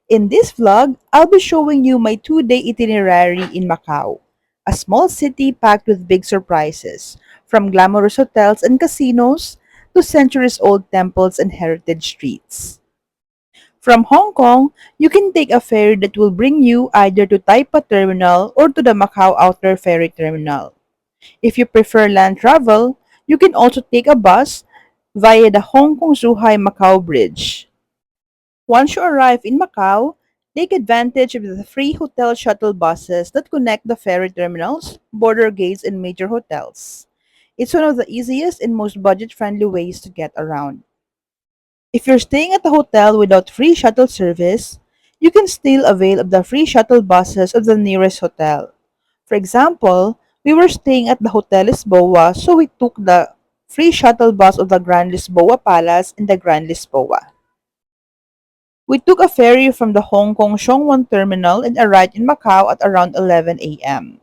In this vlog, I'll be showing you my 2-day itinerary in Macau, a small city packed with big surprises, from glamorous hotels and casinos to centuries-old temples and heritage streets. From Hong Kong, you can take a ferry that will bring you either to Taipa Terminal or to the Macau Outer Ferry Terminal. If you prefer land travel, you can also take a bus via the Hong Kong-Zhuhai Macau Bridge. Once you arrive in Macau, take advantage of the free hotel shuttle buses that connect the ferry terminals, border gates, and major hotels. It's one of the easiest and most budget-friendly ways to get around. If you're staying at a hotel without free shuttle service, you can still avail of the free shuttle buses of the nearest hotel. For example, we were staying at the Hotel Lisboa, so we took the free shuttle bus of the Grand Lisboa Palace and the Grand Lisboa. We took a ferry from the Hong Kong Shongwan terminal and arrived in Macau at around 11 a.m.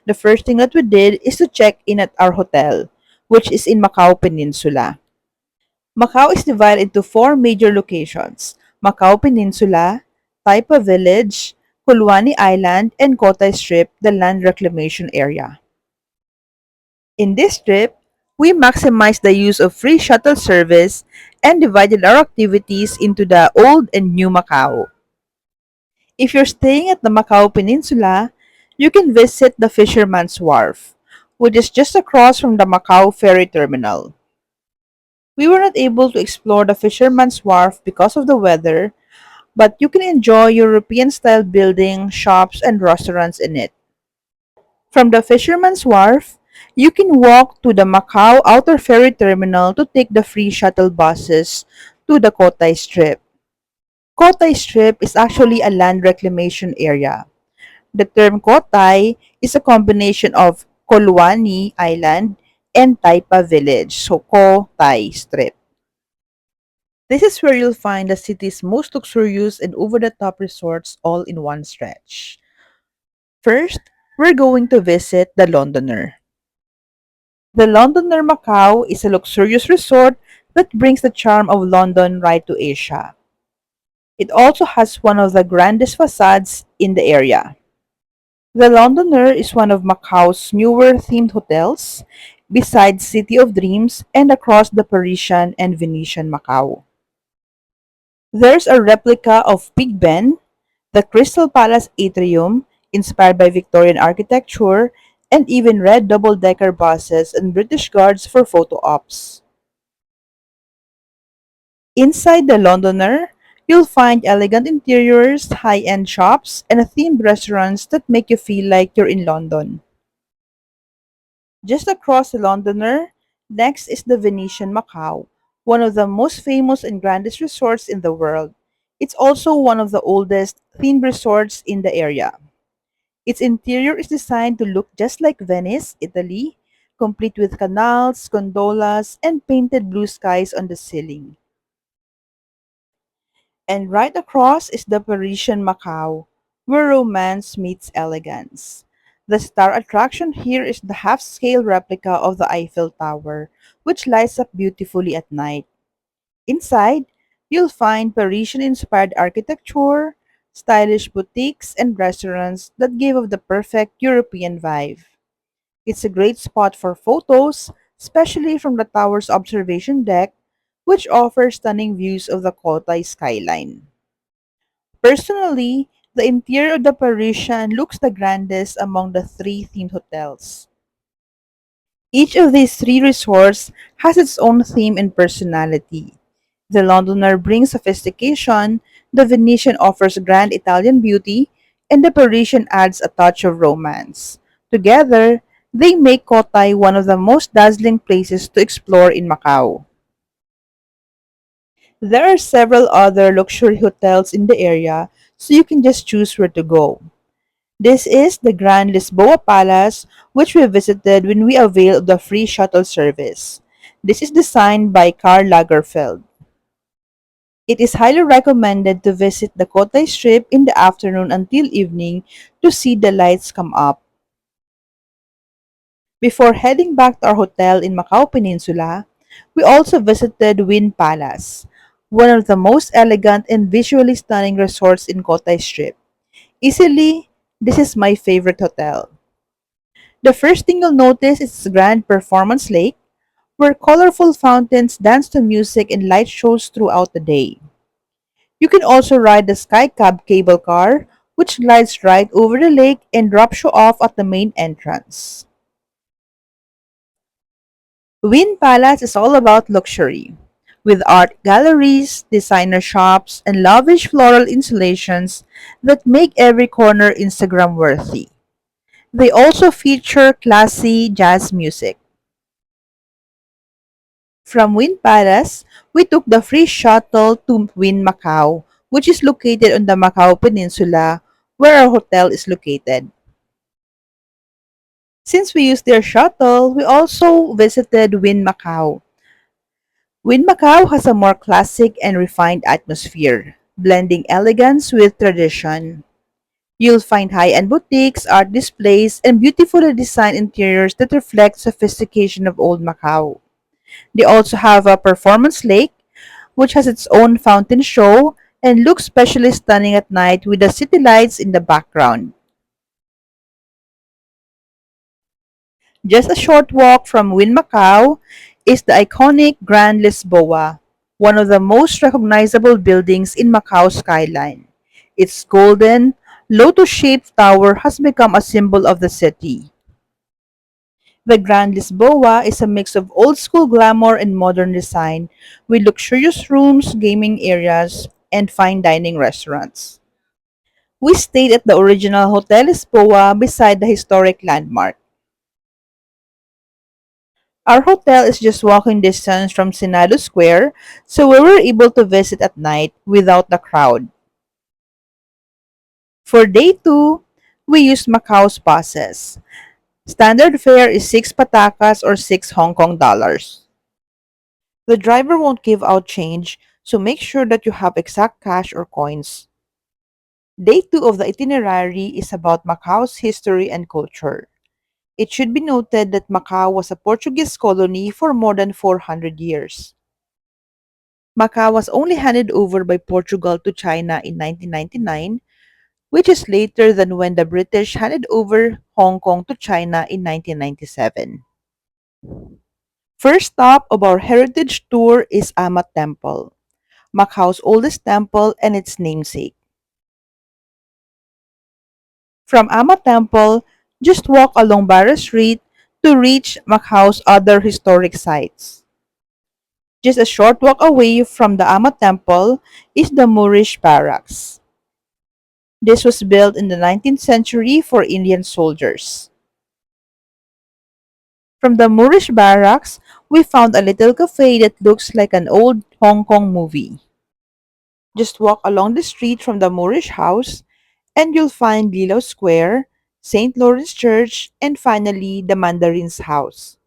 The first thing that we did is to check in at our hotel, which is in Macau Peninsula. Macau is divided into four major locations: Macau Peninsula, Taipa Village, Kulwani Island, and Cotai Strip, the land reclamation area. In this trip, we maximized the use of free shuttle service and divided our activities into the Old and New Macau. If you're staying at the Macau Peninsula, you can visit the Fisherman's Wharf, which is just across from the Macau Ferry Terminal. We were not able to explore the Fisherman's Wharf because of the weather, but you can enjoy European-style buildings, shops, and restaurants in it. From the Fisherman's Wharf, you can walk to the Macau Outer Ferry Terminal to take the free shuttle buses to the Cotai Strip. Cotai Strip is actually a land reclamation area. The term Cotai is a combination of Kolwani Island and Taipa Village, so Cotai Strip. This is where you'll find the city's most luxurious and over-the-top resorts all in one stretch. First, we're going to visit the Londoner. The Londoner Macau is a luxurious resort that brings the charm of London right to Asia. It also has one of the grandest facades in the area. The Londoner is one of Macau's newer themed hotels, besides City of Dreams and across the Parisian and Venetian Macau. There's a replica of Big Ben, the Crystal Palace atrium, inspired by Victorian architecture, and even red double-decker buses and British Guards for photo ops. Inside the Londoner, you'll find elegant interiors, high-end shops, and themed restaurants that make you feel like you're in London. Just across the Londoner, next is the Venetian Macau, one of the most famous and grandest resorts in the world. It's also one of the oldest themed resorts in the area. Its interior is designed to look just like Venice, Italy, complete with canals, gondolas, and painted blue skies on the ceiling. And right across is the Parisian Macau, where romance meets elegance. The star attraction here is the half-scale replica of the Eiffel Tower, which lights up beautifully at night. Inside, you'll find Parisian-inspired architecture, stylish boutiques, and restaurants that give off the perfect European vibe. It's a great spot for photos, especially from the tower's observation deck, which offers stunning views of the Cotai skyline. Personally, the interior of the Parisian looks the grandest among the three themed hotels. Each of these three resorts has its own theme and personality. The Londoner brings sophistication, the Venetian offers grand Italian beauty, and the Parisian adds a touch of romance. Together, they make Cotai one of the most dazzling places to explore in Macau. There are several other luxury hotels in the area, so you can just choose where to go. This is the Grand Lisboa Palace, which we visited when we availed of the free shuttle service. This is designed by Karl Lagerfeld. It is highly recommended to visit the Cotai Strip in the afternoon until evening to see the lights come up. Before heading back to our hotel in Macau Peninsula, we also visited Wynn Palace, one of the most elegant and visually stunning resorts in Cotai Strip. Easily, this is my favorite hotel. The first thing you'll notice is its grand performance lake, where colorful fountains dance to music and light shows throughout the day. You can also ride the Sky Cab cable car, which glides right over the lake and drops you off at the main entrance. Wynn Palace is all about luxury, with art galleries, designer shops, and lavish floral installations that make every corner Instagram worthy. They also feature classy jazz music. From Wynn Palace, we took the free shuttle to Wynn Macau, which is located on the Macau Peninsula, where our hotel is located. Since we used their shuttle, we also visited Wynn Macau. Wynn Macau has a more classic and refined atmosphere, blending elegance with tradition. You'll find high-end boutiques, art displays, and beautifully designed interiors that reflect sophistication of old Macau. They also have a performance lake, which has its own fountain show and looks especially stunning at night with the city lights in the background. Just a short walk from Win Macau is the iconic Grand Lisboa, one of the most recognizable buildings in Macau's skyline. Its golden, lotus-shaped tower has become a symbol of the city. The Grand Lisboa is a mix of old-school glamour and modern design, with luxurious rooms, gaming areas, and fine dining restaurants. We stayed at the original Hotel Lisboa beside the historic landmark. Our hotel is just walking distance from Senado Square, so we were able to visit at night without the crowd. For day 2, we used Macau's passes. Standard fare is 6 patakas or 6 Hong Kong dollars. The driver won't give out change, so make sure that you have exact cash or coins. Day 2 of the itinerary is about Macau's history and culture. It should be noted that Macau was a Portuguese colony for more than 400 years. Macau was only handed over by Portugal to China in 1999, which is later than when the British handed over Hong Kong to China in 1997. First stop of our heritage tour is Amat Temple, Macau's oldest temple and its namesake. From Amat Temple, just walk along Barra Street to reach Macau's other historic sites. Just a short walk away from the Amat Temple is the Moorish Barracks. This was built in the 19th century for Indian soldiers. From the Moorish Barracks, we found a little cafe that looks like an old Hong Kong movie. Just walk along the street from the Moorish house and you'll find Lilo Square, St. Lawrence Church, and finally the Mandarin's house.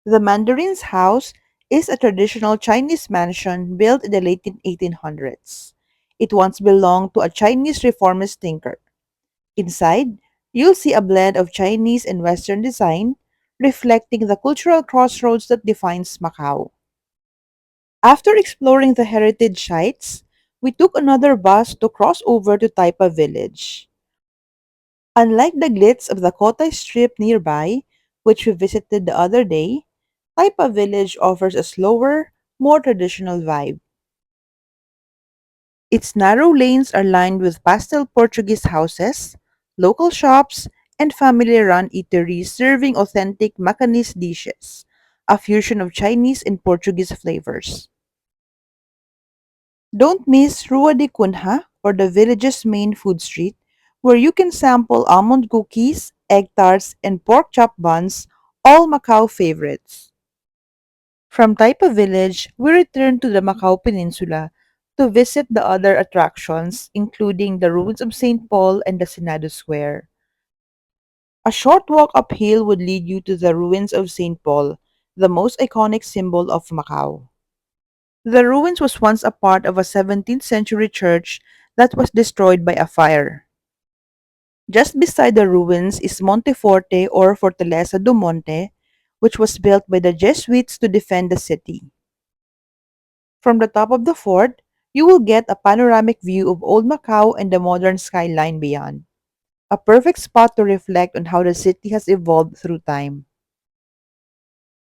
The Mandarin's house is a traditional Chinese mansion built in the late 1800s. It once belonged to a Chinese reformist thinker. Inside, you'll see a blend of Chinese and Western design, reflecting the cultural crossroads that defines Macau. After exploring the heritage sites, we took another bus to cross over to Taipa village. Unlike the glitz of the Cotai Strip nearby, which we visited the other day, Taipa village offers a slower, more traditional vibe. Its narrow lanes are lined with pastel Portuguese houses, local shops, and family-run eateries serving authentic Macanese dishes, a fusion of Chinese and Portuguese flavors. Don't miss Rua de Cunha, or the village's main food street, where you can sample almond cookies, egg tarts, and pork chop buns, all Macau favorites. From Taipa Village, we returned to the Macau Peninsula to visit the other attractions, including the ruins of St. Paul and the Senado Square. A short walk uphill would lead you to the ruins of St. Paul, the most iconic symbol of Macau. The ruins was once a part of a 17th century church that was destroyed by a fire. Just beside the ruins is Monte Forte or Fortaleza do Monte, which was built by the Jesuits to defend the city. From the top of the fort, you will get a panoramic view of old Macau and the modern skyline beyond. A perfect spot to reflect on how the city has evolved through time.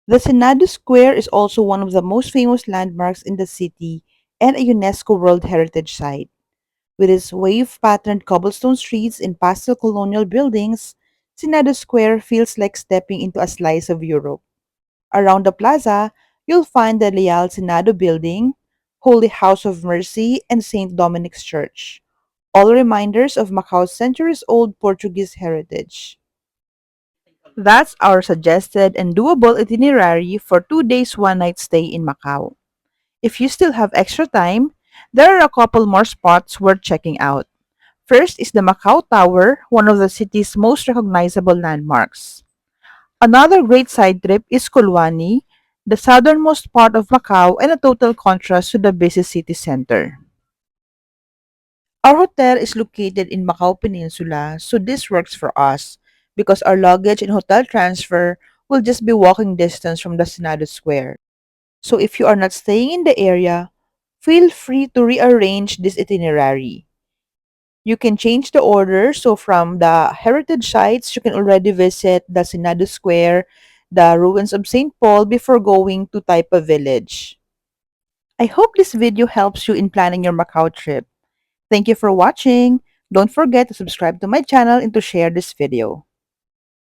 The Senado Square is also one of the most famous landmarks in the city and a UNESCO World Heritage Site. With its wave-patterned cobblestone streets and pastel colonial buildings, Senado Square feels like stepping into a slice of Europe. Around the plaza, you'll find the Leal Senado Building, Holy House of Mercy, and St. Dominic's Church, all reminders of Macau's centuries-old Portuguese heritage. That's our suggested and doable itinerary for 2 days, 1 night stay in Macau. If you still have extra time, there are a couple more spots worth checking out. First is the Macau Tower, one of the city's most recognizable landmarks. Another great side trip is Kulwani, the southernmost part of Macau and a total contrast to the busy city center. Our hotel is located in Macau Peninsula, so this works for us because our luggage and hotel transfer will just be walking distance from the Senado Square. So if you are not staying in the area, feel free to rearrange this itinerary. You can change the order, so from the heritage sites, you can already visit the Senado Square, the ruins of St. Paul before going to Taipa Village. I hope this video helps you in planning your Macau trip. Thank you for watching. Don't forget to subscribe to my channel and to share this video.